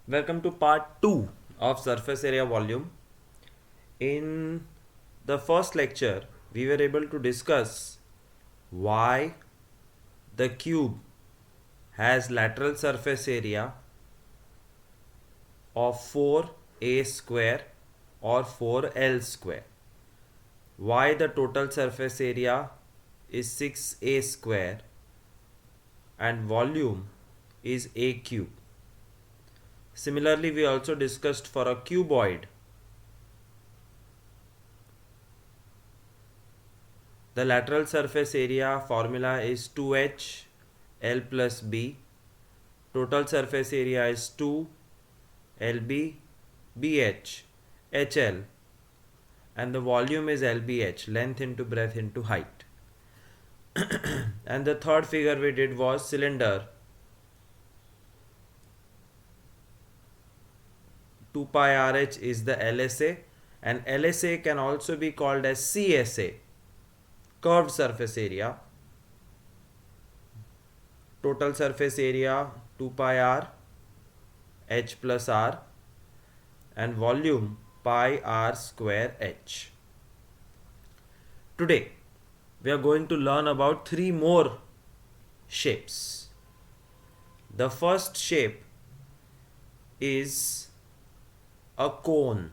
Welcome to part 2 of surface area volume. In the first lecture, we were able to discuss why the cube has lateral surface area of 4a square or 4l square. Why the total surface area is 6a square and volume is a cube. Similarly, we also discussed for a cuboid the lateral surface area formula is 2h L plus B. Total surface area is 2 LB BH HL, and the volume is LBH, length into breadth into height. And the third figure we did was cylinder 2 pi RH is the LSA, and LSA can also be called as CSA, curved surface area. Total surface area 2 pi r h plus r, and volume pi r square h. Today we are going to learn about 3 more shapes. The first shape is a cone.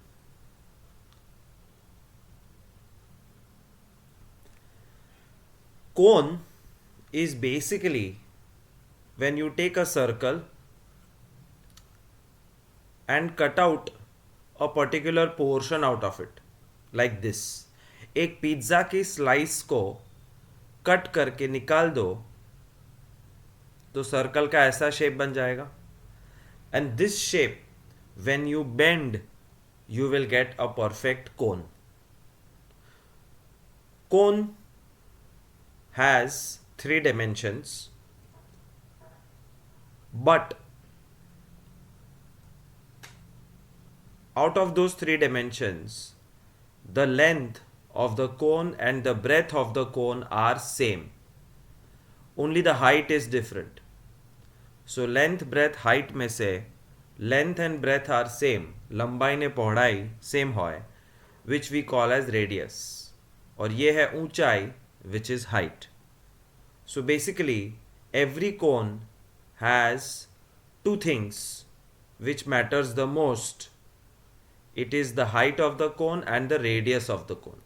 Cone is basically when you take a circle and cut out a particular portion out of it, like this. एक pizza की slice को cut करके निकाल दो तो circle का ऐसा shape बन जाएगा. And this shape when you bend you will get a perfect cone. Cone has 3 dimensions, but out of those 3 dimensions the length of the cone and the breadth of the cone are same, only the height is different. So length breadth height में से length and breadth are same, लंबाई ने पौड़ाई same होए, which we call as radius, और ये है ऊंचाई which is height. So basically every cone has two things which matters the most. It is the height of the cone and the radius of the cone.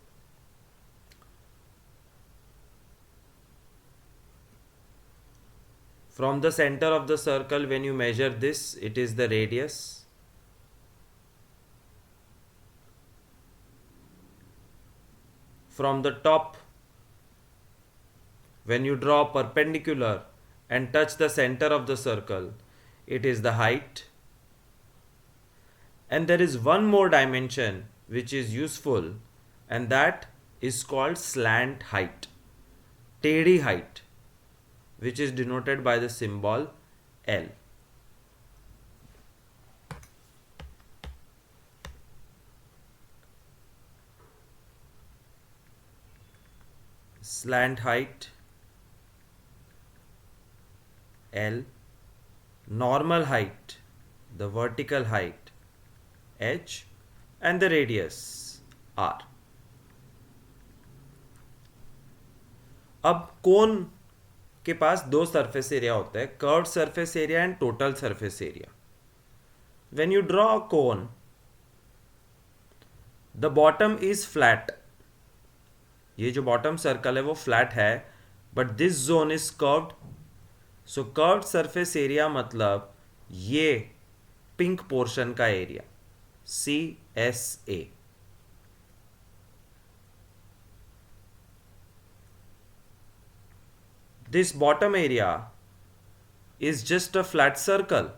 From the center of the circle, when you measure this, it is the radius. From the top, when you draw perpendicular and touch the center of the circle, it is the height. And there is one more dimension which is useful, and that is called slant height, टेढ़ी height, which is denoted by the symbol L. Slant height L, normal height, the vertical height H, and the radius R. अब कोन के पास दो surface area होता है, curved surface area and total surface area. When you draw a cone, the bottom is flat. ये जो bottom circle है वो flat है, but this zone is curved. So curved surface area मतलब ये पिंक पोर्शन का area, CSA. This bottom area is just a flat circle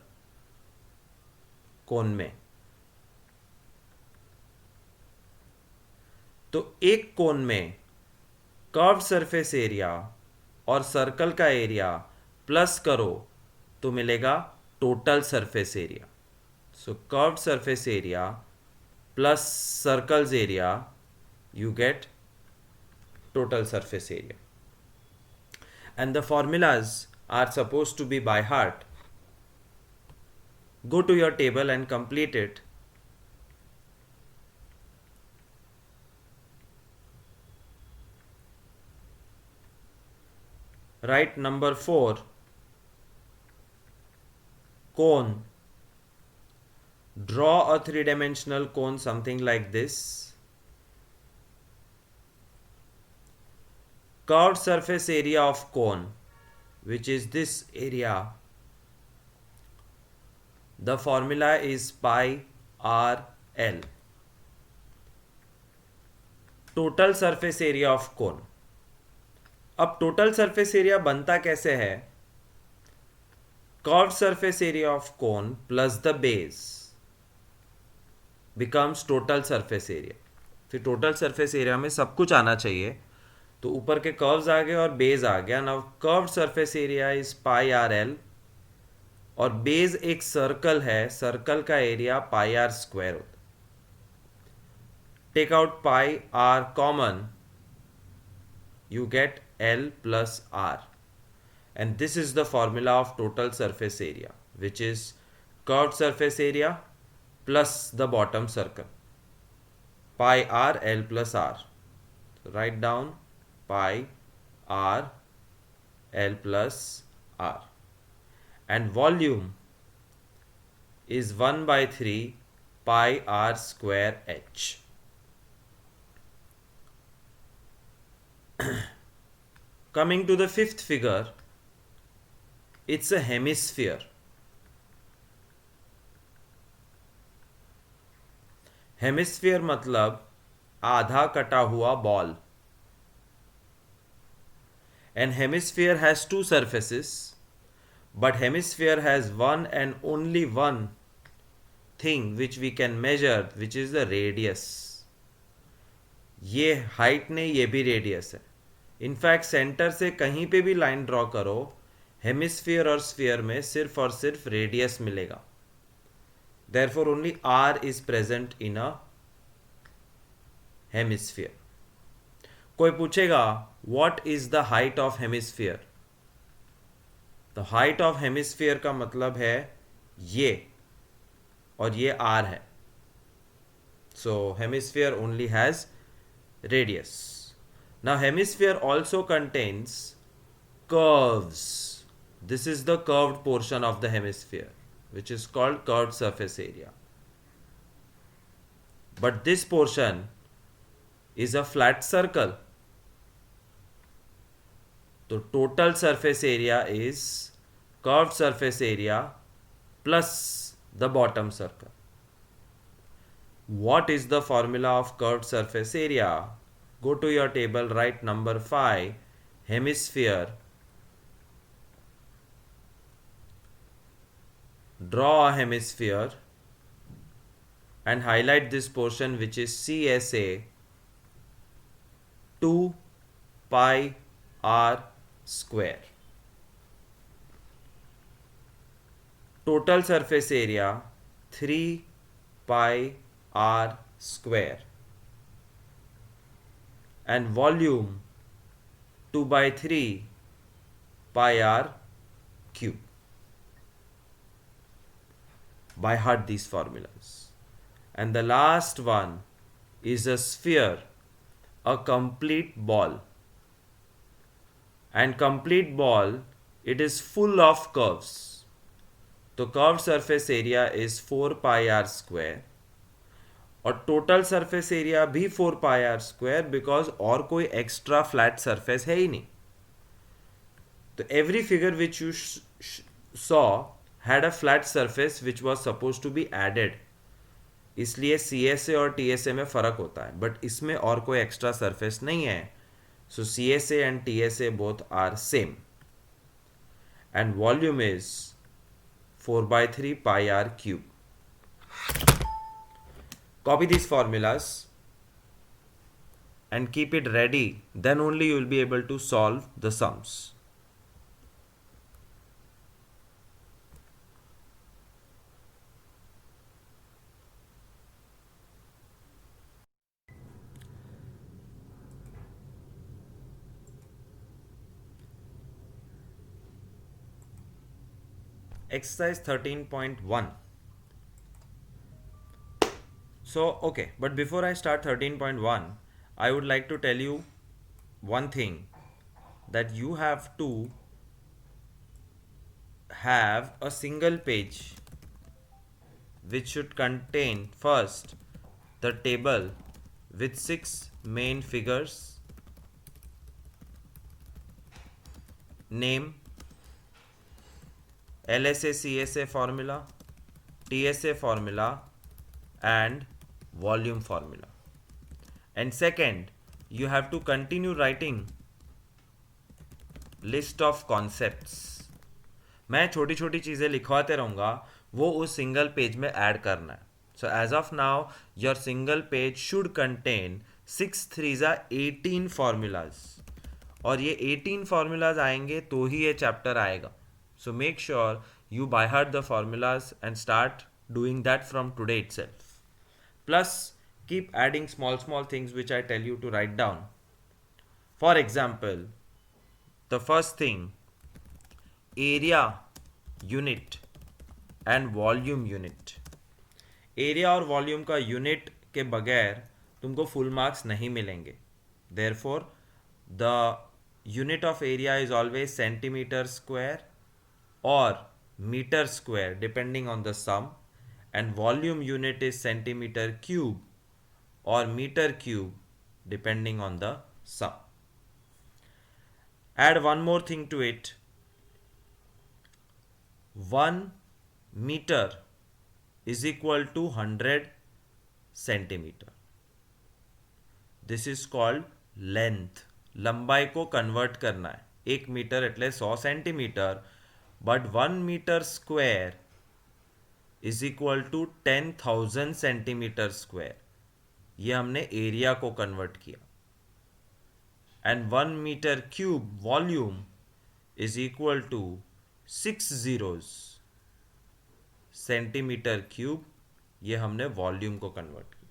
कोन में. तो एक कोन में कर्व्ड सरफेस एरिया और सर्कल का एरिया प्लस करो तो मिलेगा total surface area. So curved surface area plus circles area, you get total surface area. And the formulas are supposed to be by heart. Go to your table and complete it. Write number 4, cone. Draw a three-dimensional cone something like this. Curved surface area of cone, which is this area. The formula is pi r l. Total surface area of cone. अब total surface area बनता कैसे है? Curved surface area of cone plus the base becomes total surface area. फिर total surface area में सब कुछ आना चाहिए, तो ऊपर के कर्व्स आ गए और बेस आ गया. Now curved surface area is pi R L, और बेस एक सर्कल है, सर्कल का एरिया पाई आर स्क्वायर होता है. Take out pi r common, you get L plus R, and this is the formula of total surface area, which is curved surface area plus the bottom circle, pi r L plus R. So write down pi r L plus R, and volume is 1 by 3 pi r square h. Coming to the fifth figure, it's a hemisphere. Hemisphere मतलब आधा कटा हुआ ball. An hemisphere has two surfaces, but hemisphere has one and only one thing which we can measure, which is the radius. ये height नहीं, ये भी radius है. In fact centre से कहीं पे भी लाइन ड्रॉ करो, हेमिस्फीयर और स्फीयर में सिर्फ और सिर्फ रेडियस मिलेगा. Therefore only R is present in a hemisphere. कोई पूछेगा what is the height of hemisphere? The height of hemisphere का मतलब है ये, और ये आर है. So hemisphere only has radius. Now hemisphere also contains curves. This is the curved portion of the hemisphere, which is called curved surface area. But this portion is a flat circle. So total surface area is curved surface area plus the bottom circle. What is the formula of curved surface area? Go to your table, write number 5, hemisphere. Draw a hemisphere and highlight this portion which is CSA 2 pi r square. Total surface area 3 pi r square, and volume 2 by 3 pi r cube. By heart these formulas. And the last one is a sphere, a complete ball. And complete ball, it is full of curves. तो curved surface area is 4 pi r square, और total surface area भी 4 पाई are square, because और कोई extra flat surface है ही नहीं. तो every figure which you saw had a flat surface which was suppose to be added. इसलिए CSA और TSA में फर्क होता है, बट इसमें और कोई एक्स्ट्रा सरफेस नहीं है. So CSA and TSA both are same, and volume is 4 by 3 pi r cube. Copy these formulas and keep it ready, then only you will be able to solve the sums. Exercise 13.1. So okay, but before I start 13.1, I would like to tell you one thing, that you have to have a single page which should contain first the table with 6 main figures, name, LSA CSA formula, TSA formula, and volume formula. And second, you have to continue writing list of concepts. मैं छोटी छोटी चीज़ें लिखवाते रहूँगा, वो उस single page में add करना है. So as of now your single page should contain 6 3 18 formulas, और ये 18 फार्मूलाज आएंगे तो ही ये चैप्टर आएगा. So make sure you by heart the formulas and start doing that from today itself. Plus, keep adding small things which I tell you to write down. For example, the first thing, area unit and volume unit. Area और volume का unit के बगैर तुमको full marks नहीं मिलेंगे. Therefore the unit of area is always centimetre square or meter square depending on the sum, and volume unit is centimeter cube or meter cube depending on the sum. Add one more thing to it. 1 meter is equal to 100 centimeter. This is called length. लंबाई को convert करना है. 1 metre एटले 100 centimetre, but 1 meter square is equal to 10,000 centimeter square. ये हमने area को convert किया. And 1 meter cube volume is equal to 6 zeros centimetre cube. ये हमने वॉल्यूम को कन्वर्ट किया,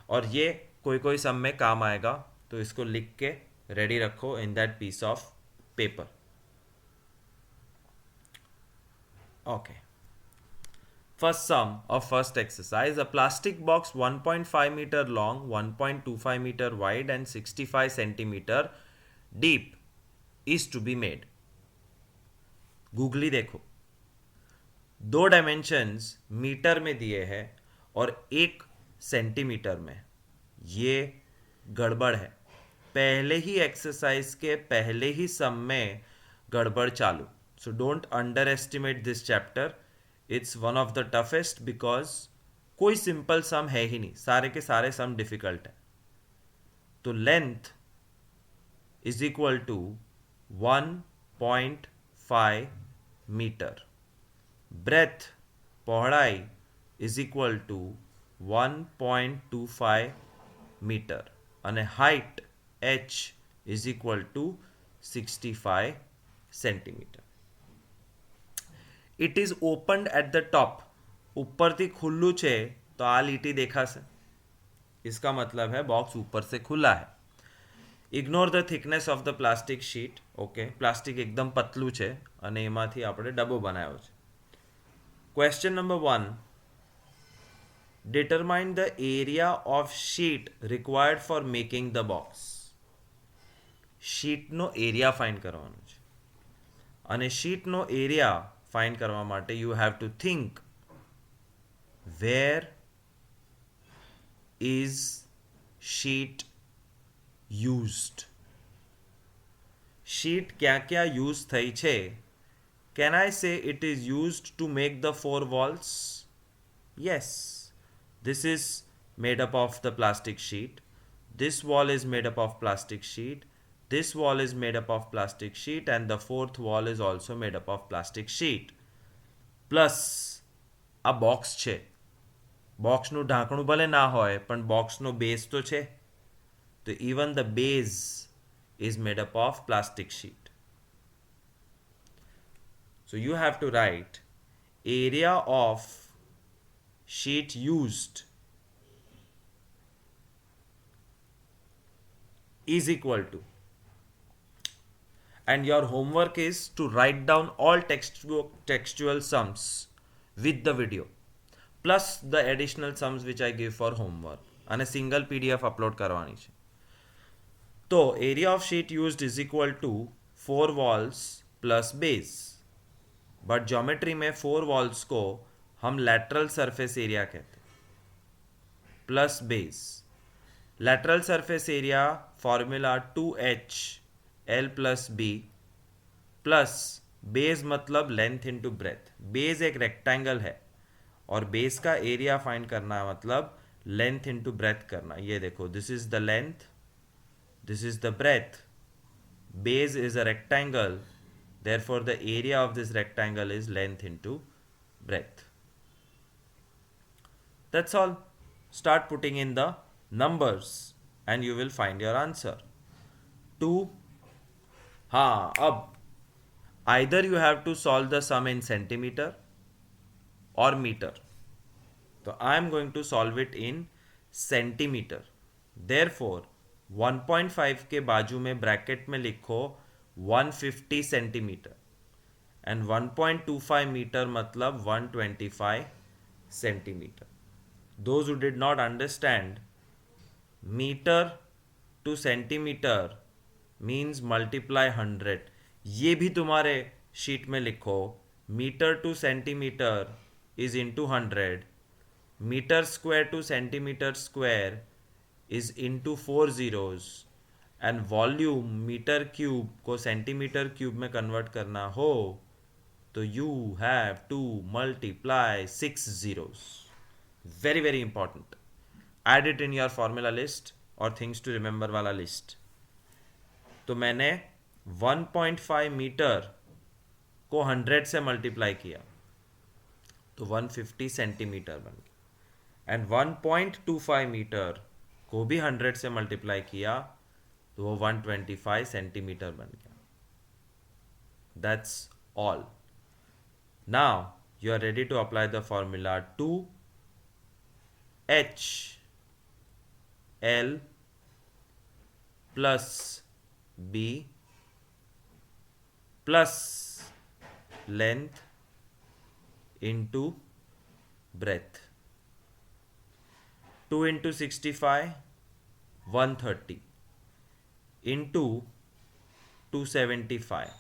और ये कोई कोई सम में काम आएगा, तो इसको लिख के रेडी रखो in that piece of paper. Okay. First sum of first exercise, a plastic box 1.5 meter long, 1.25 meter wide and 65 centimeter deep is to be made. Googly देखो, 2 डायमेंशंस मीटर में दिए हैं और 1 सेंटीमीटर में. ये गड़बड़ है. पहले ही एक्सरसाइज के पहले ही सम में गड़बड़ चालू. So don't underestimate this chapter. It's one of the toughest because कोई सिंपल सम है ही नहीं, सारे के सारे सम डिफिकल्ट है. तो length is equal to 1.5 metre, breadth पौड़ाई इज इक्वल टू 1.25 मीटर, અને height h is equal to 65 centimetre. It is opened at the top. ઉપરથી ખુલ્લું છે તો આ લીટી દેખાશે, इसका मतलब है बॉक्स ऊपर से खुला है. Ignore the thickness of the plastic sheet. Okay, plastic એકદમ પતલું છે અને એમાંથી આપણે ડબ્બો બનાવ્યો છે. Question number 1, determine the area of sheet required for making the box. શીટનો એરિયા ફાઇન્ડ કરવાનો છે, અને શીટનો એરિયા ફાઇન્ડ કરવા માટે you have to think where is sheet used. sheet क्या क्या यूज થઈ છે? Can I say it is used to make the 4 walls? Yes. This is made up of the plastic sheet. This wall is made up of plastic sheet. This wall is made up of plastic sheet, and the 4th wall is also made up of plastic sheet. Plus a box છે. બોક્સનું ઢાંકણું ભલે ના હોય, પણ બોક્સનો base તો છે, તો even the base is made up of plastic sheet. So you have to write area of sheet used is equal to, and your homework is to write down all textual sums with the video. Plus the additional sums which I give for homework અને single PDF upload કરવાની છે. તો area of sheet used is equal two 4 walls plus base. But geometry में 4 walls को हम lateral surface area कहते हैं plus base. Lateral surface area formula 2h l plus b plus base मतलब length into breadth. Base एक rectangle है और base का एरिया फाइंड करना मतलब लेंथ इनटू ब्रेथ करना. ये देखो, this is the length, this is the breadth. Base is a rectangle, therefore the area of this rectangle is length into breadth. That's all. Start putting in the numbers and you will find your answer. 2. अब either you have to solve the sum in centimeter or meter. So I am going to solve it in centimeter. Therefore 1.5 के बाजू में bracket में लिखो 150 centimetre and 1.25 metre मतलब 125 centimetre. Those who did not understand, metre to centimetre means multiply 100. ये भी तुम्हारे sheet में लिखो, metre to centimetre is into 100, metre square to centimetre square is into 4 zeros and volume metre cube को centimetre cube में convert करना हो तो you have to multiply 6 zeros. Very very important. Add it in your formula list or things to remember वाला list. तो मैंने 1.5 metre को 100 से मल्टीप्लाई किया तो 150 सेंटीमीटर बन गया एंड 1.25 मीटर को भी 100 से मल्टीप्लाई किया तो वो 125 सेंटीमीटर बन गया. That's all. Now you are ready to apply the formula 2h l plus b plus length into breadth. 2 into 65 130 into 275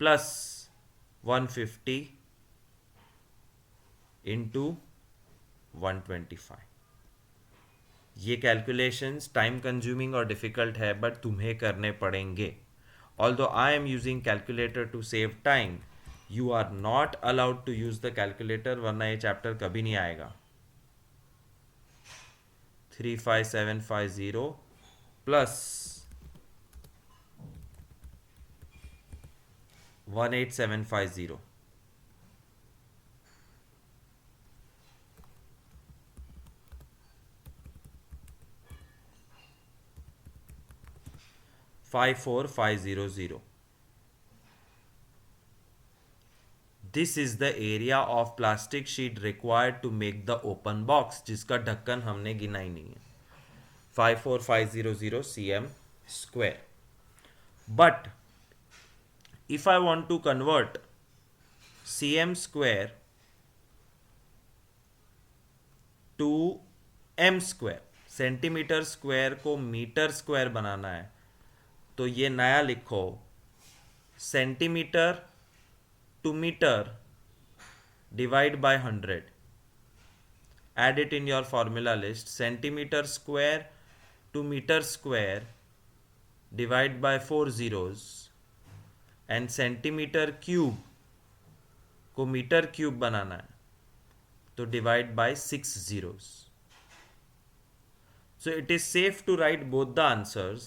plus 150 into 125. ये कैलकुलेशंस टाइम कंज्यूमिंग और डिफ़िकल्ट है बट तुम्हें करने पड़ेंगे. Although I am using calculator to save time, you are not allowed to use the calculator वरना ये chapter कभी नहीं आएगा. 35750 plus 18750. Five four 500. This is the area of plastic sheet required to make the open box, जिसका ढक्कन हमने गिना ही नहीं है. 54500 cm square. But if I want to convert cm square to m square, centimetre square को metre square बनाना है तो ये नया लिखो, centimetre to meter divide by 100. Add it in your formula list. Centimeter square to meter square divide by 4 zeros and centimeter cube को metre cube बनाना है तो divide by 6 zeros. So it is safe to write both the answers.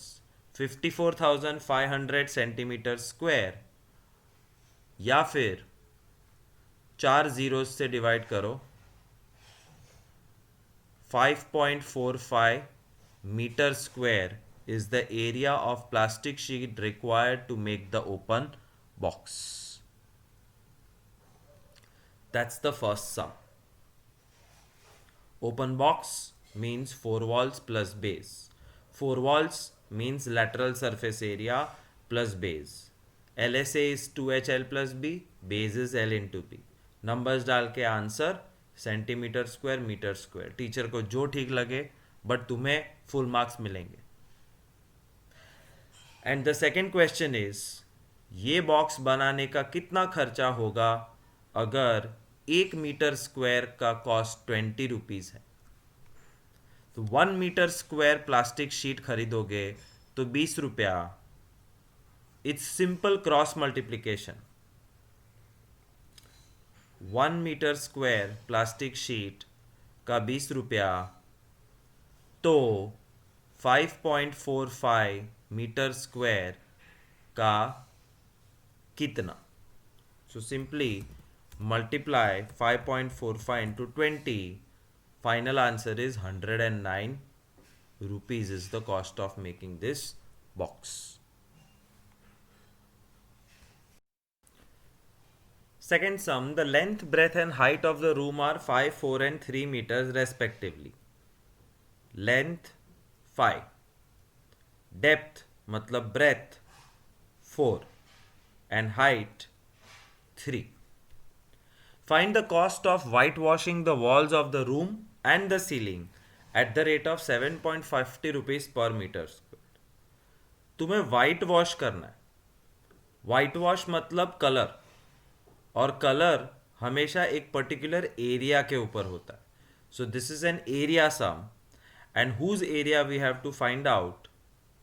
54,500 centimeter square या फिर 4 zeros से divide करो 5.45 metre square is the area of plastic sheet required to make the open box. That's the first sum. Open box means 4 walls plus base. 4 walls means lateral surface area plus base. LSA is 2HL plus B, base is L into B. Numbers डाल के answer centimetre square, metre square, teacher को जो ठीक लगे, but तुम्हें full marks मिलेंगे. And the second question is, ये box बनाने का कितना खर्चा होगा अगर 1 मीटर स्क्वायर का कॉस्ट 20 रुपीज़ है. तो 1 मीटर स्क्वायर प्लास्टिक शीट खरीदोगे तो 20 रुपया. It's simple cross multiplication. 1 metre square plastic sheet का 20 रुपया, तो 5.45 मीटर स्क्वायर का कितना. So simply multiply 5.45 into 20. Final answer is 109 rupees is the cost of making this box. Second sum, the length, breadth and height of the room are 5, 4 and 3 meters respectively. Length 5, depth मतलब breadth 4 and height 3. Find the cost of whitewashing the walls of the room and the ceiling at the rate of 7.50 rupees per meter square. तुम्हें white wash करना है. White wash मतलब colour, और colour हमेशा एक particular area के ऊपर होता है. So this is an area sum, and whose area we have to find out.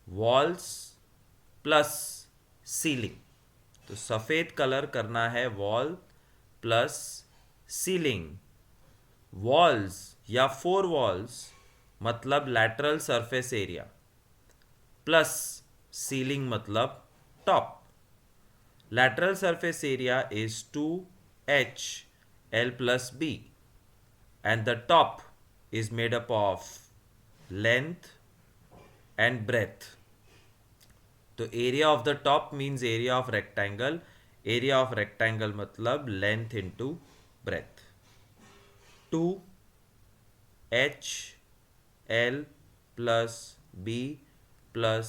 Walls plus ceiling. तो सफ़ेद कलर करना है वॉल प्लस सीलिंग. वॉल्स या 4 वॉल्स मतलब lateral surface area, plus ceiling मतलब top. Lateral surface area is 2h L plus B, and the top is made up of length and breadth. तो area of the top means area of rectangle. Area of rectangle मतलब length into breadth. 2h L plus B plus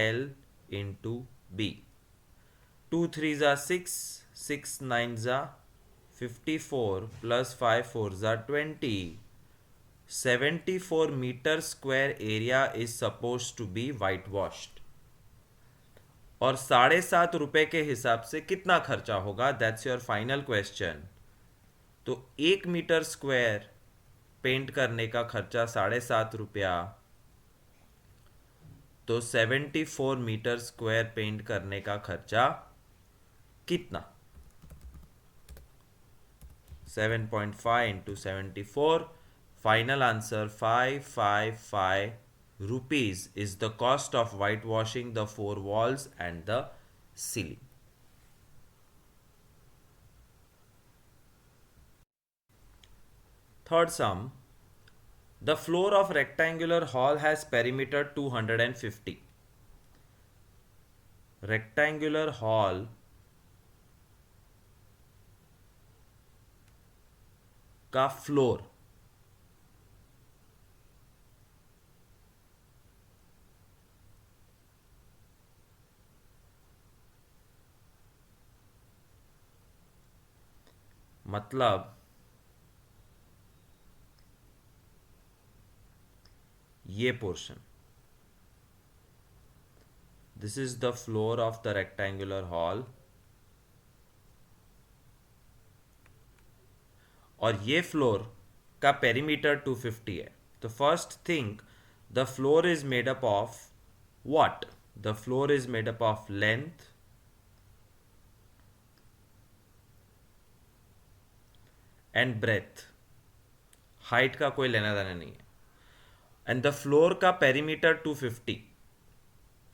L into B. 2 3s are 6, 6 9s are 54 plus 5 4s are 20. 74 meter square area is supposed to be whitewashed. और 7.5 रुपए के हिसाब से कितना खर्चा होगा, that's your final question. तो 1 मीटर स्क्वायर पेंट करने का खर्चा 7.5 रुपया, तो 74 मीटर स्क्वायर पेंट करने का खर्चा कितना. 7.5 into 74. Final answer 555 rupees is the cost of whitewashing the 4 walls and the ceiling. Third sum, the floor of rectangular hall has perimeter 250. Rectangular hall का फ्लोर मतलब ये पोर्शन. This is the floor of the rectangular hall, और ये floor का perimeter 250 है. तो first think, the floor is made up of what. The floor is made up of length and breadth. Height का कोई लेना देना नहीं है. एंड द फ्लोर का पेरीमीटर 250.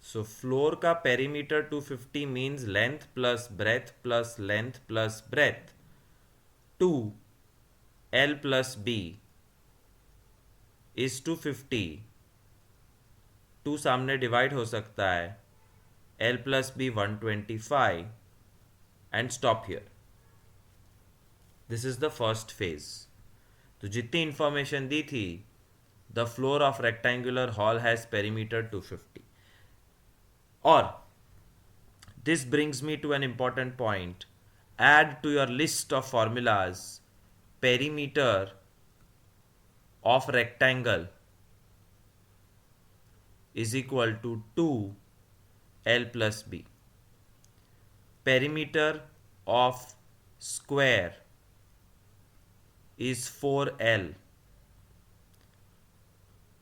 सो फ्लोर का perimeter 250 means length plus breadth plus length plus breadth. 2 L plus B is 250. 2 सामने divide हो सकता है. L plus B 125 and stop here. This is the first phase. तो जितनी information दी थी, the floor of rectangular hall has perimeter 250. और this brings me to an important point. Add to your list of formulas perimeter of rectangle is equal to 2L plus B. Perimeter of square is 4L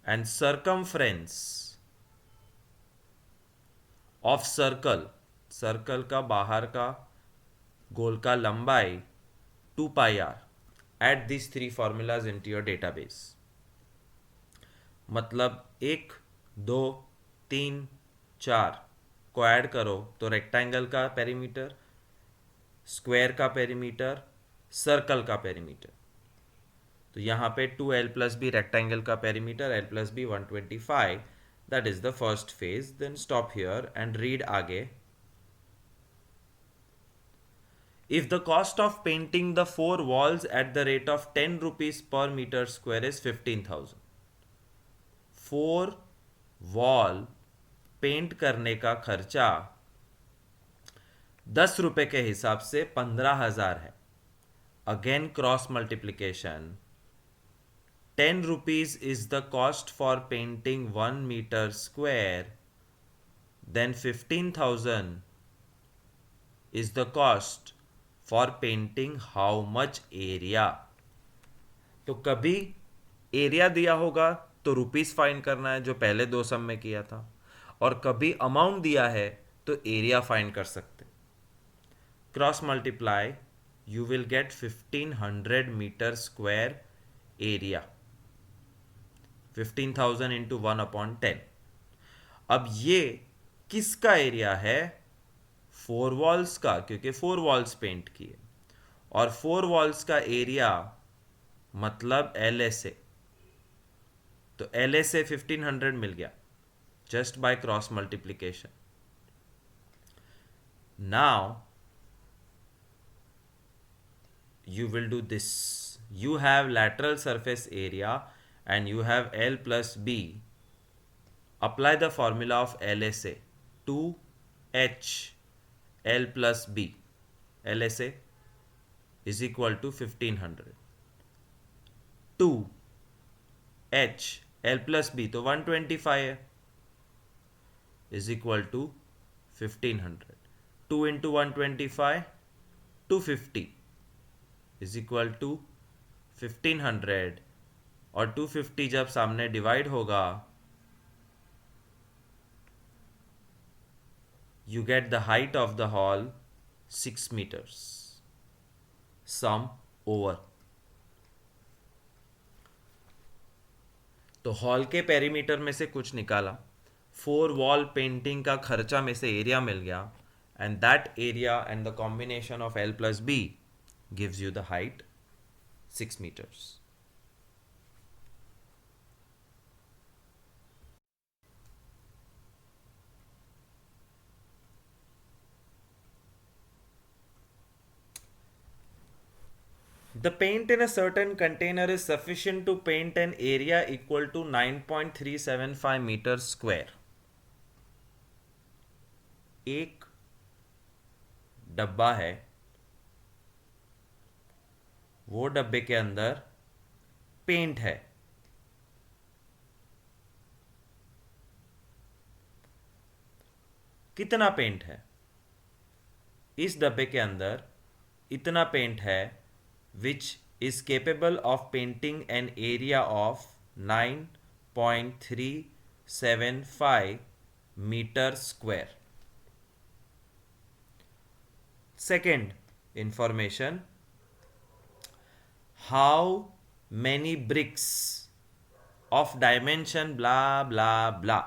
and circumference of circle का बाहर का गोल का लंबाई 2 pi r. Add these three formulas into your database. मतलब 1, 2, 3, 4 को add करो तो rectangle का पेरीमीटर, स्क्वायर का पेरीमीटर, सर्कल का पेरीमीटर. तो यहाँ पे 2L plus B रेक्टेंगल का perimeter, L plus B 125. That is the first phase. Then stop here and read आगे. If the cost of painting the 4 walls at the rate of 10 rupees per meter square is 15,000. 4 wall paint करने का खर्चा 10 रुपए के हिसाब से 15,000 है. Again cross multiplication. 10 rupees is the cost for painting 1 meter square. Then 15,000 is the cost for painting how much area. तो कभी एरिया दिया होगा तो रुपीस फाइंड करना है, जो पहले दो सम में किया था, और कभी अमाउंट दिया है तो एरिया फाइंड कर सकते. Cross multiply, you will get 1500 metre square area. 15,000 into 1/10. अब ये किसका एरिया है? 4 वॉल्स का, क्योंकि 4 वॉल्स पेंट किए, और 4 वॉल्स का एरिया मतलब LSA. तो LSA 1500 मिल गया just by cross multiplication. Now you will do this. You have lateral surface area and you have L plus B. Apply the formula of LSA. 2H L plus B. LSA is equal to 1500. 2H L plus B तो 125 है, is equal to 1500. 2 into 125 250 is equal to 1500, और 250 जब सामने divide होगा you get the height of the hall 6 meters. Sum over. तो hall के perimeter में से कुछ निकाला, 4 वॉल पेंटिंग का खर्चा में से एरिया मिल गया, and that area and the combination of L plus B gives you the height 6 meters. The paint in a certain container is sufficient to paint an area equal to 9.375 meters square. एक डब्बा है, वो डब्बे के अंदर paint है. कितना paint है? इस डब्बे के अंदर इतना पेंट है which is capable of painting an area of 9.375 meter square. Second information, how many bricks of dimension blah blah blah.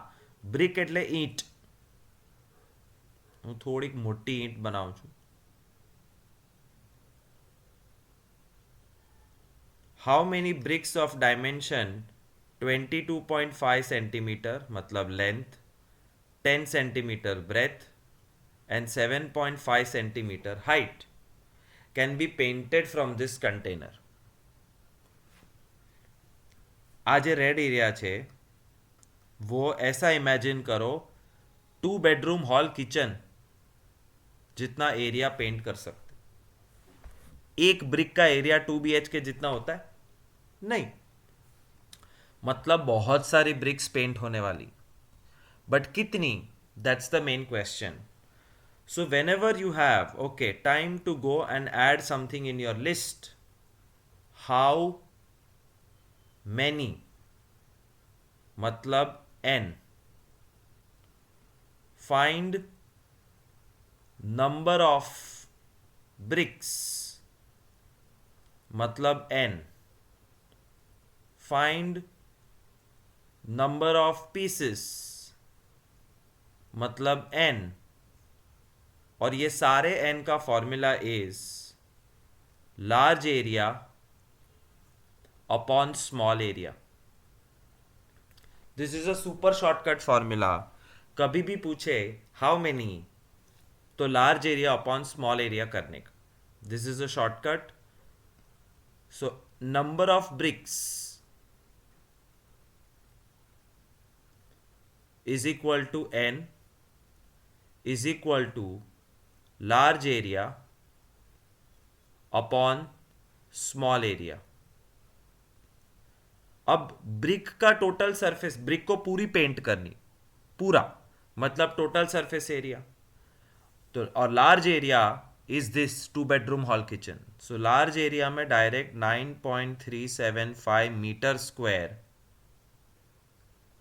Brick એટલે ઈંટ. હું થોડીક મોટી ઈંટ બનાવું છું. How many bricks of dimension 22.5 centimeter मतलब length, 10 centimeter breadth and 7.5 centimeter height can be painted from this container? आज ये रेड एरिया छे वो ऐसा इमेजिन करो 2 bedroom हॉल किचन जितना एरिया पेंट कर सकते. एक ब्रिक का एरिया 2 BHK जितना होता है? नहीं, मतलब बहुत सारी ब्रिक्स पेंट होने वाली, बट कितनी? That's the main question. So whenever you have, okay, time to go and add something in your list, how many, मतलब n, find number of bricks, मतलब n, find number of pieces, मतलब n, और ये सारे n का formula is large area upon small area. This is a super shortcut formula. कभी भी पूछे हाउ मेनी, तो large area upon small area करने का. This is a shortcut. So number of bricks is equal to n is equal to large area upon small area. अब brick का total surface, brick को पूरी paint करनी, पूरा मतलब टोटल सरफेस एरिया. तो और large area is this 2 bedroom hall kitchen. So large area में direct 9.375 metre square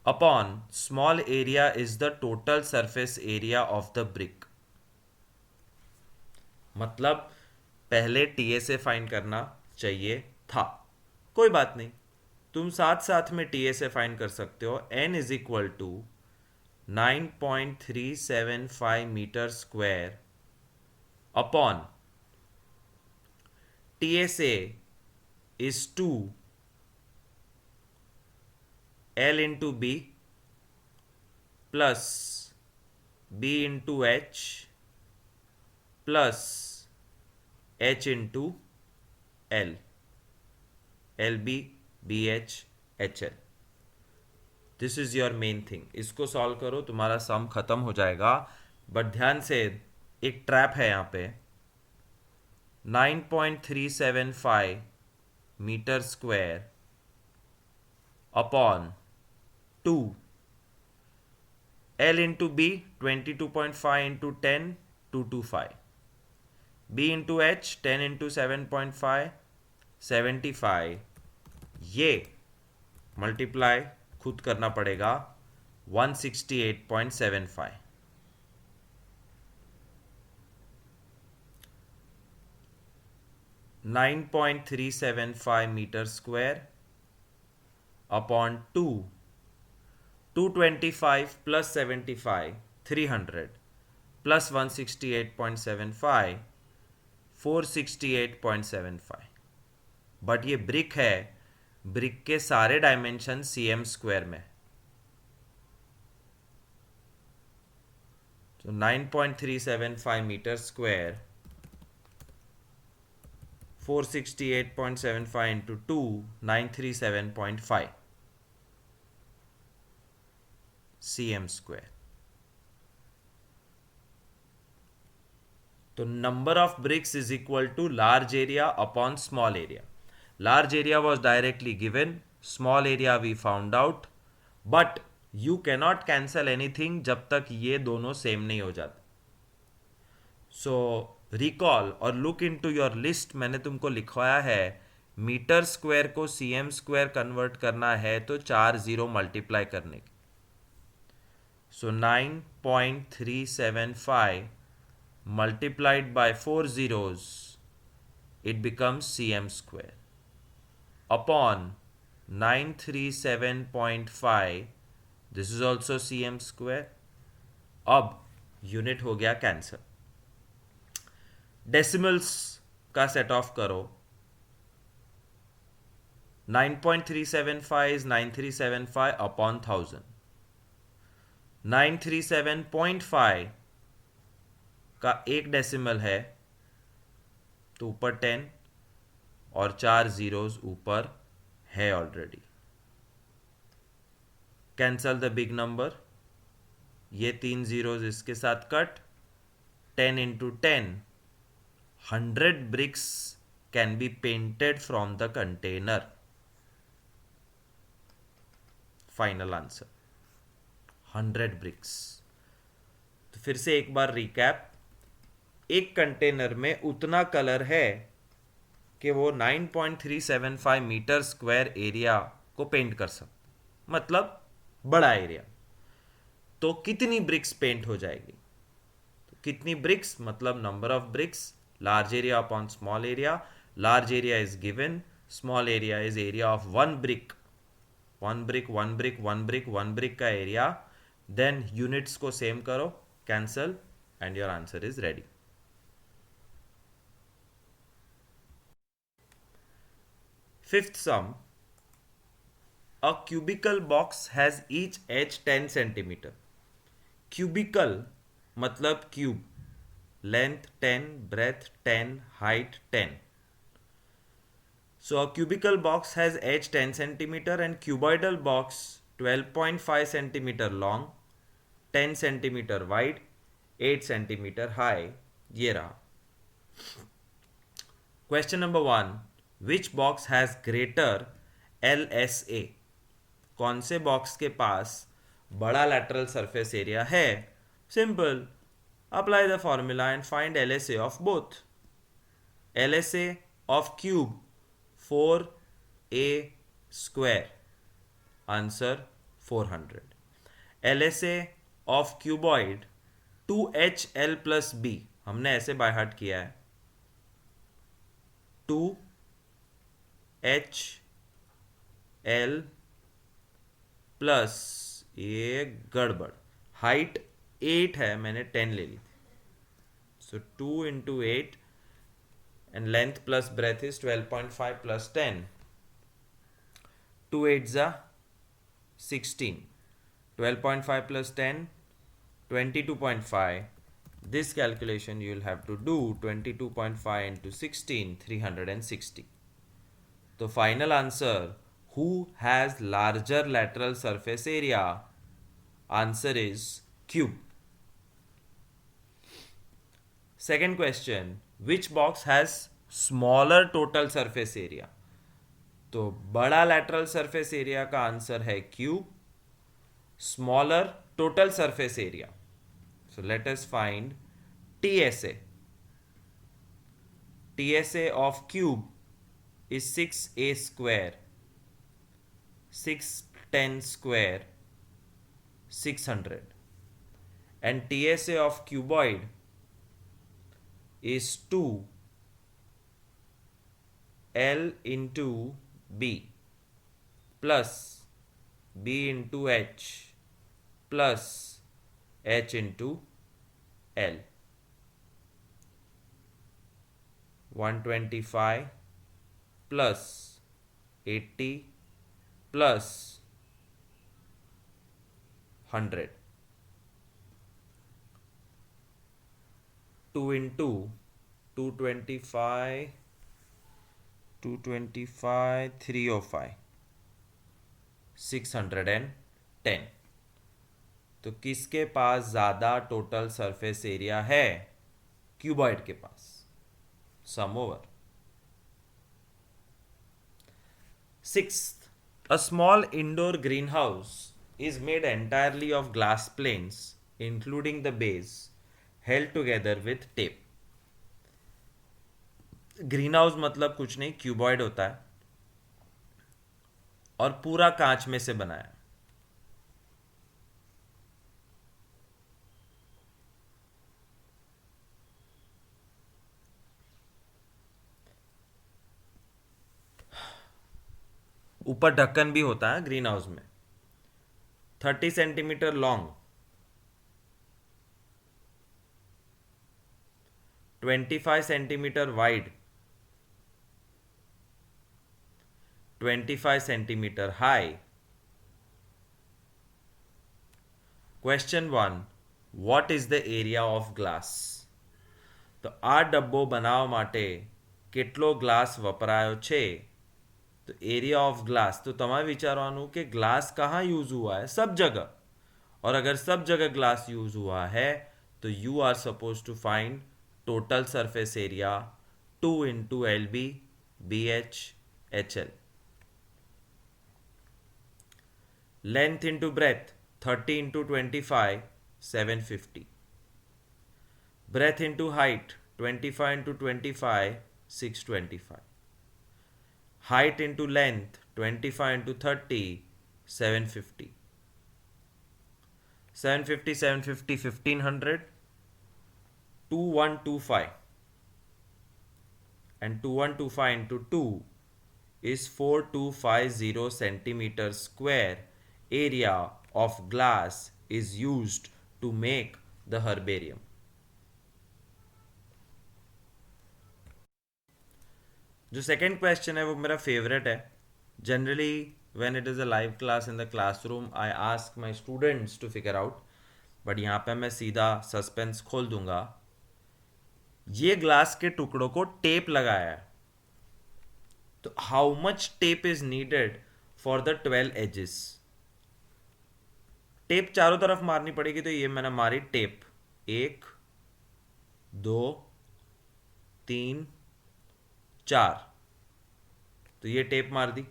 upon small area is the total surface area of the brick. मतलब पहले टीएसए फाइंड करना चाहिए था. कोई बात नहीं, तुम साथ साथ में टीएसए फाइंड कर सकते हो. n is equal to 9.375 metre square upon TSA is 2 L into B plus B into H plus H into L, LB BH HL. This is your main thing. इसको सॉल्व करो, तुम्हारा सम खत्म हो जाएगा. But ध्यान से, एक ट्रैप है यहाँ पे. 9.375 metre square upon 2 L into B 22.5 into 10 225, B into H 10 into 7.5 75. ये मल्टीप्लाई खुद करना पड़ेगा 168.75. Nine 9.375 metre square upon 225 plus 75 300 plus 168.75 468.75. But ये ब्रिक है, ब्रिक के सारे डायमेंशन cm स्क्वायर में. तो 9.375 metre square 468.75 into 2 937.5 cm square. तो number of bricks is equal to large area upon small area. Large area was directly given, small area we found out, but you cannot cancel anything जब तक ये दोनों same नहीं हो जाते. So recall और look into your list. मैंने तुमको लिखवाया है, मीटर स्क्वायर को cm स्क्वायर कन्वर्ट करना है तो 4 0 मल्टीप्लाई करने की. So 9.375 multiplied by 4 zeros, it becomes cm square upon 937.5. This is also cm square. अब यूनिट हो गया कैंसर. डेसिमल्स का सेट ऑफ करो. 9.375 इज 9375 अपॉन 1000. 937.5 का एक डेसिमल है तो ऊपर 10 और 4 जीरोस ऊपर है already. Cancel the big number. ये 3 जीरोस इसके साथ cut. 10 into 10 100 bricks can be painted from the container? Final answer 100 bricks. तो फिर से एक बार रिकैप. एक कंटेनर में उतना कलर है कि वो 9.375 मीटर स्क्वायर एरिया को पेंट कर सकते, मतलब बड़ा एरिया. तो कितनी ब्रिक्स पेंट हो जाएगी? तो कितनी ब्रिक्स मतलब number of BRICS, large area upon small area. Large area is given, small area is area of one brick. One brick one brick one brick one brick का area. Then units को same करो, cancel, and your answer is ready. Fifth some. A cubical box has each edge 10 centimeter. Cubical मतलब cube. Length 10, breadth 10, height 10. So a cubical box has edge 10 centimeter and cuboidal box 12.5 centimeter long, 10 centimeter wide, 8 centimeter high. ये रहा. Question number 1. Which box has greater LSA? कौन से box के पास बड़ा lateral surface area है? Simple. Apply the formula and find LSA of both. LSA of cube 4a square, answer 400. LSA of cuboid 2HL plus b, हमने ऐसे by heart किया है. 2HL plus ये गड़बड़, हाइट 8 है, मैंने 10 ले ली थी. सो 2 into 8 and length plus breath is 12.5 plus 10. 2 8 जा 16. 12.5 plus 10, 22.5. This calculation you will have to do 22.5 into 16, 360. So final answer, who has larger lateral surface area? Answer is cube. Second question, which box has smaller total surface area? तो बड़ा lateral surface area का answer है cube, smaller total surface area. So let us find TSA. TSA of cube is 6a square, 610 square, 600. And TSA of cuboid is 2L into B plus B into H plus H into L. 125 plus 80 plus 100. 2 into 225, 305, 610. तो किसके पास ज़्यादा total surface area है? Cuboid के पास. सम over. 6th, a small indoor greenhouse is made entirely of glass planes, including the base, held together with tape. Green house मतलब कुछ नहीं, cuboid होता है और पूरा कांच में से बनाया. ऊपर ढक्कन भी होता है ग्रीन हाउस में. 30 centimetre long, 25 centimetre wide, 25 centimetre high. Question 1. What is the area of glass? તો આ ડબ્બો બનાવવા માટે કેટલો ગ્લાસ વપરાયો છે? तो एरिया ऑफ ग्लास. तो તમારે विचारવાનું कि ग्लास कहाँ यूज हुआ है? सब जगह. और अगर सब जगह ग्लास यूज हुआ है तो you are suppose to find total surface area 2 into LB, BH, HL. Length into breadth, 30 into 25, 750. Breadth into height, 25 into 25, 625. Height into length, 25 into 30, 750. 750, 750, 1500, 2125. And 2125 into 2 is 4250 centimeters square area of glass is used to make the herbarium. जो second question है वो मेरा favourite है. Generally when it is a live class in the classroom I ask my students to figure out, but यहाँ पे मैं सीधा suspense खोल दूंगा. ये ग्लास के टुकड़ों को टेप लगाया है, तो how much tape is needed for the 12 edges. Tape चारों तरफ मारनी पड़ेगी, तो ये मैंने मारी टेप 1 2 3 4, तो ये टेप मार दी.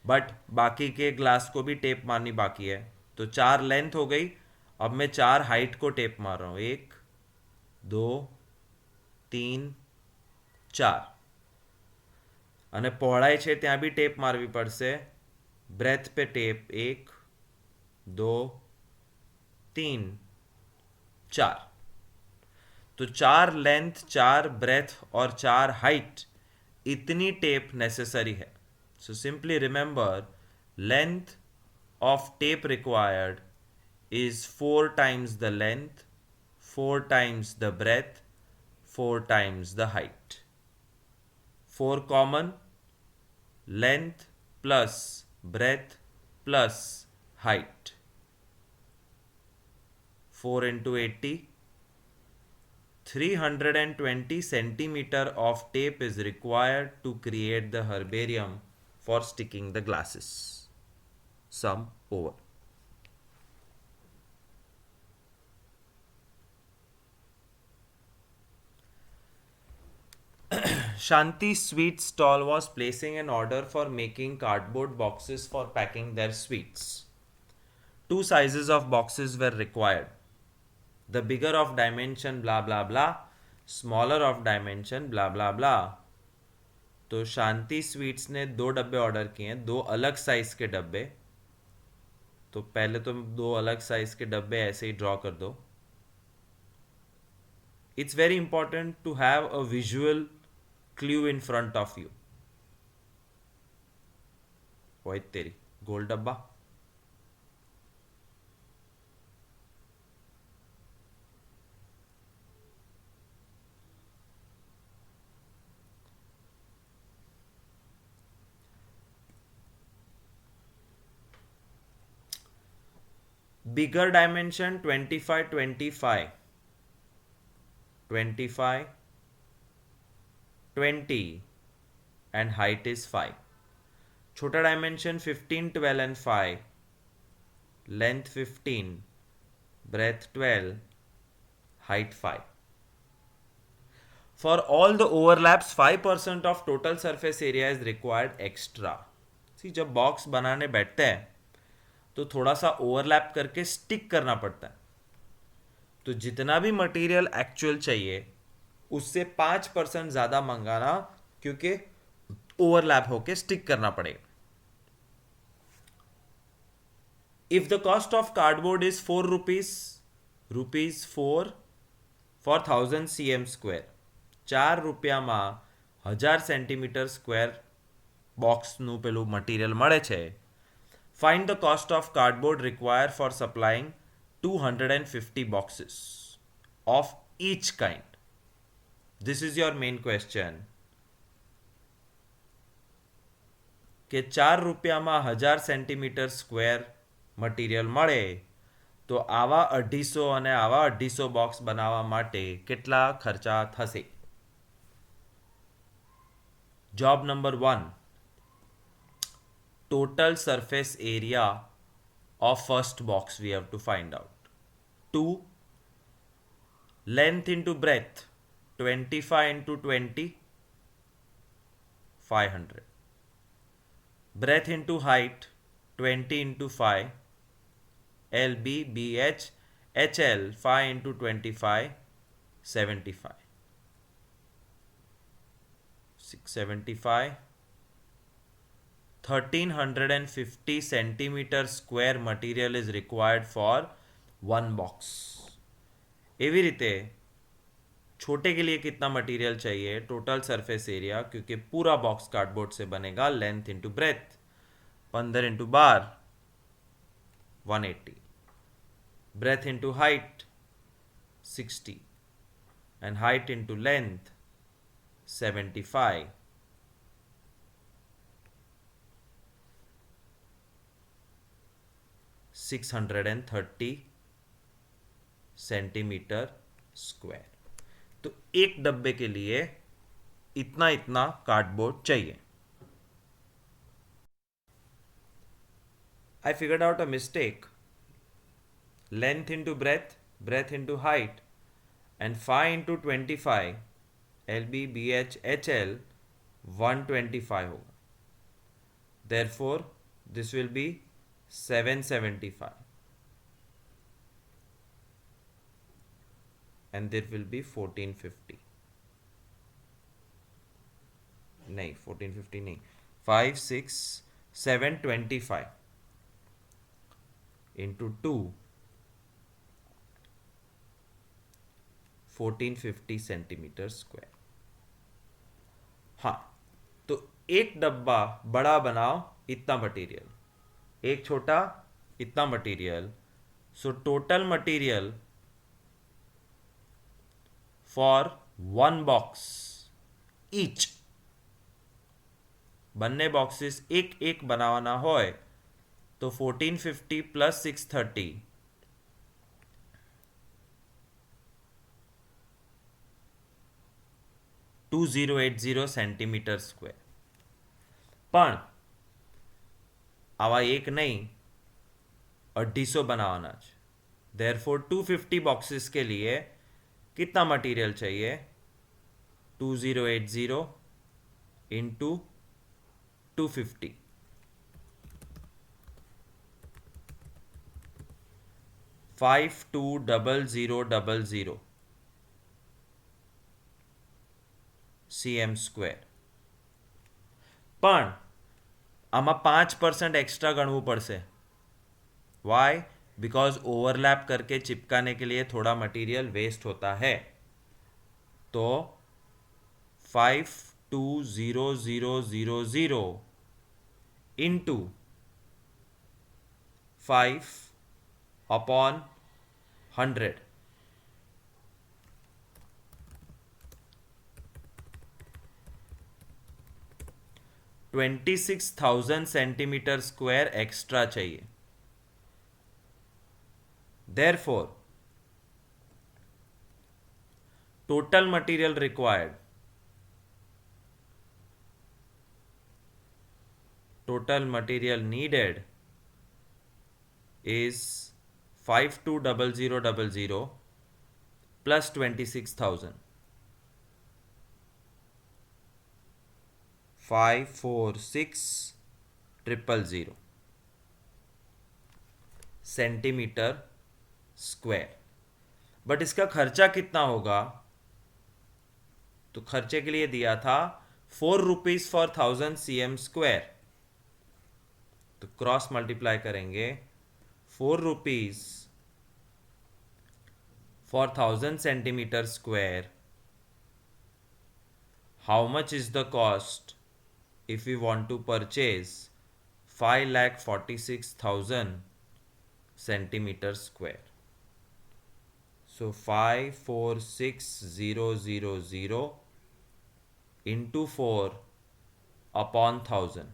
बट बाकी के ग्लास को भी टेप मारनी बाकी है, तो 4 लेंथ हो गई. अब मैं 4 हाइट को टेप मार रहा हूं, 1 2 3 4. અને પહોળાઈ છે ત્યાં બી ટેપ મારવી પડશે. બ્રેથ पे ટેપ 1 2 3 4. तो 4 लेंथ, 4 ब्रेथ और 4 हाइट, इतनी टेप नेसेसरी है. So simply remember, length of tape required is 4 times the length, 4 times the breadth, 4 times the height. 4 common, length plus breadth plus height. 4 into 80, 320 centimeter of tape is required to create the herbarium for sticking the glasses. Sum over. Shanti Sweet Stall was placing an order for making cardboard boxes for packing their sweets. 2 sizes of boxes were required. The bigger of dimension blah blah blah, smaller of dimension blah blah blah. तो शांति sweets ने 2 डब्बे order किए हैं, 2 अलग size के डब्बे. तो पहले तो 2 अलग साइज के डब्बे ऐसे ही ड्रॉ कर दो. It's very important to have a visual clue in front of you. वही तेरी गोल डब्बा. Bigger dimension 25 25 25 20 and height is 5. छोटा dimension 15 12 and 5, length 15, breadth 12, height 5. For all the overlaps 5% of total surface area is required extra. See, जब box बनाने बैठते हैं तो थोड़ा सा ओवरलैप करके स्टिक करना पड़ता है. तो जितना भी मटेरियल एक्चुअल चाहिए उससे 5% ज़्यादा मंगाना, क्योंकि ओवरलैप होके स्टिक करना पड़ेगा. If the cost of cardboard is 4 rupees 4 for 1000 cm square, 4 રૂપિયામાં 1000 સેન્ટીમીટર સ્ક્વેર બોક્સનું પેલું મટીરિયલ મળે છે. Find the cost of cardboard required for supplying 250 boxes of each kind. This is your main question. કે 4 રૂપિયામાં 1000 centimetre square material મળે તો આવા 250 અને આવા 250 બોક્સ બનાવવા માટે કેટલા ખર્ચા થશે? Job number 1, total surface area of first box we have to find out. 2, length into breadth 25 into 20, 500. Breadth into height 20 into 5, LB BH HL 5 into 25, 75. 675. 1350 centimeter square material is required for one box. एवी रीते छोटे के लिए कितना material चाहिए, total surface area, क्योंकि पूरा box cardboard से बनेगा, length into breath 15 into bar 180, breath into height 60 and height into length 75. 630 centimetre square. तो एक डब्बे के लिए इतना इतना कार्डबोर्ड चाहिए. I figured out a mistake. Length into breadth, breadth into height, and 5 into 25, LB BH HL 125 होगा. Therefore, this will be 775. And there will be 1450. नहीं 1450 नहीं, 5 6 725 into 2 1450 सेंटीमीटर स्क्वायर. हाँ, तो एक डब्बा बड़ा बनाओ, इतना मटेरियल, एक छोटा इतना material. So total material for one box each, બંને બોક્સીસ એક એક બનાવવાના હોય તો 1450 પ્લસ 630 2080 સેન્ટીમીટર સ્ક્વેર. પણ આવા એક નહીં, 250 બનાવવાના છે. देयरफॉर 250 बॉक्सेस के लिए कितना मटेरियल चाहिए, 2080 इंटू 250, 520000 cm સ્ક્વેર. પણ આમાં 5% एक्स्ट्रा गणવું પડશે. वाई? बिकॉज ओवरलैप करके चिपकाने के लिए थोड़ा मटेरियल वेस्ट होता है. तो 520000 into 5 upon 100, 26,000 centimetre square extra चाहिए. Therefore, total material required, total material needed is 520000 plus 26,000, 546,000 centimetre square. But इसका खर्चा कितना होगा, तो खर्चे के लिए दिया था 4 रुपीज फॉर 1000 cm स्क्वायर. तो क्रॉस मल्टीप्लाई करेंगे, 4 rupees for 1000 centimetre square. How much is the cost if we want to purchase 5,46,000 centimeter square? So 546,000 into 4 upon 1000,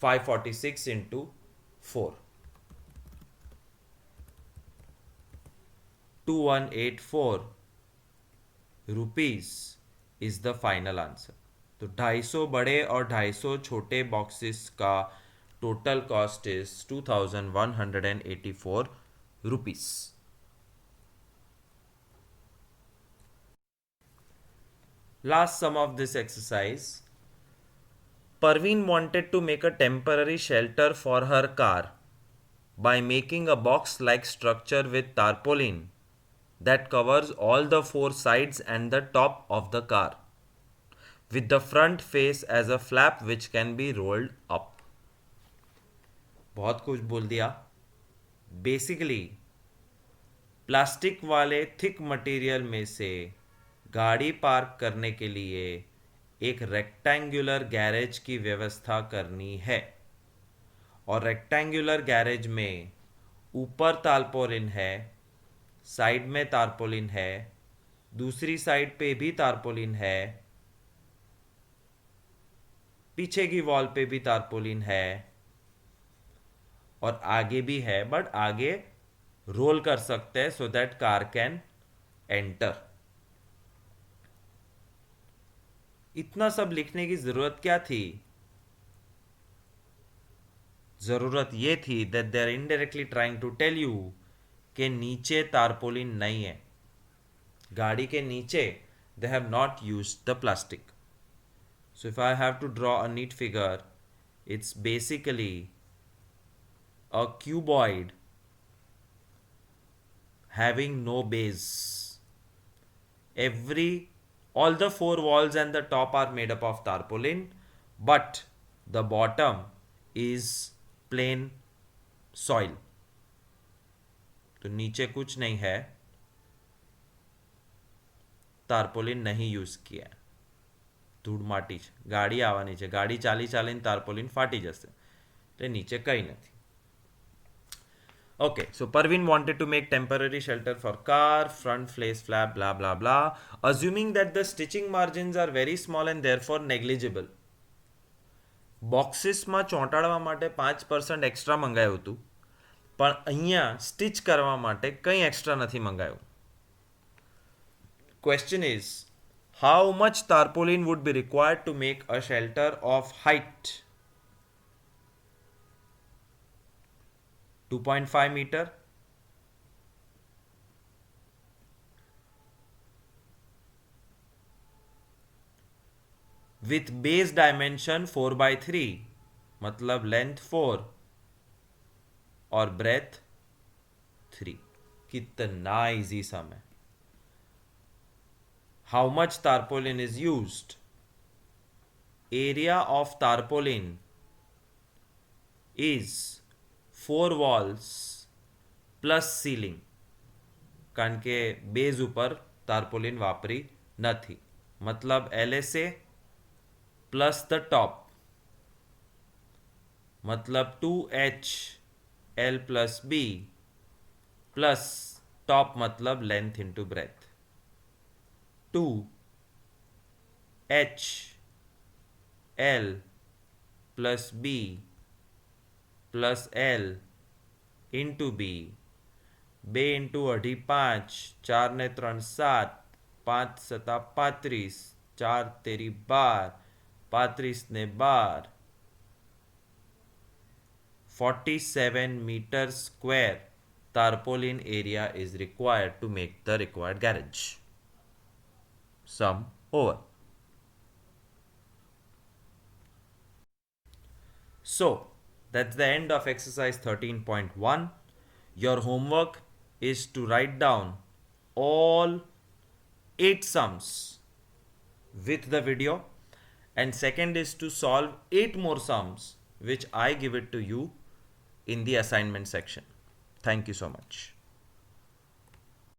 546 into 4, 2184 rupees is the final answer. तो 250 बड़े और 250 छोटे boxes का total cost is 2184 rupees. Last sum of this exercise. Parveen wanted to make a temporary shelter for her car by making a box-like structure with tarpaulin that covers all the four sides and the top of the car, with the front face as a flap which can be rolled up. बहुत कुछ बोल दिया. Basically plastic वाले thick material में से गाड़ी park करने के लिए एक रेक्टेंगुलर गैरेज की व्यवस्था करनी है, और रेक्टेंगुलर गैरेज में ऊपर तारपोलिन है, साइड में तारपोलिन है, दूसरी साइड पे भी तारपोलिन है, पीछे की वॉल पे भी तारपोलिन है, और आगे भी है, बट आगे रोल कर सकते हैं so that car can enter. इतना सब लिखने की जरूरत क्या थी? जरूरत ये थी that they are indirectly trying to tell you कि नीचे तारपोलिन नहीं है. गाड़ी के नीचे they have not used the plastic. So if I have to draw a neat figure, it's basically a cuboid having no base. All the four walls and the top are made up of tarpaulin, but the bottom is plain soil. तो नीचे कुछ नहीं है, તારપોલિન नहीं use किया. ધૂળ માટી છે, ગાડી આવવાની છે, ગાડી ચાલી ચાલીને તારપોલિન ફાટી જશે, એટલે નીચે કંઈ નથી. Okay, so Parveen wanted to make temporary shelter for car, front face flap, blah blah blah, assuming that the stitching margins are very small and therefore negligible. બોક્સીસમાં ચોંટાડવા માટે 5% એક્સ્ટ્રા મંગાવ્યું હતું, પણ અહીંયા સ્ટિચ કરવા માટે કંઈ એક્સ્ટ્રા નથી મંગાવ્યું. Question is, how much tarpaulin would be required to make a shelter of height 2.5 meter, with base dimension 4/3, मतलब लेंथ 4 और ब्रेथ 3. कितना इजी सम है. How much tarpaulin is used? Area of tarpaulin is 4 walls plus ceiling, કારણ કે base ઉપર તારપોલિન વાપરી નથી, मतलब LSA plus the top, मतलब 2H L plus B plus top मतलब length into breadth. 2H L plus B plus L into B, 2 into 2 5, 4 ने 3 7, 5 7 35, 4 तेरी 12, 35 ने 12, 47 meter square tarpaulin area is required to make the required garage. Sum over. So that's the end of exercise 13.1. Your homework is to write down all 8 sums with the video, and second is to solve 8 more sums which I give it to you in the assignment section. Thank you so much.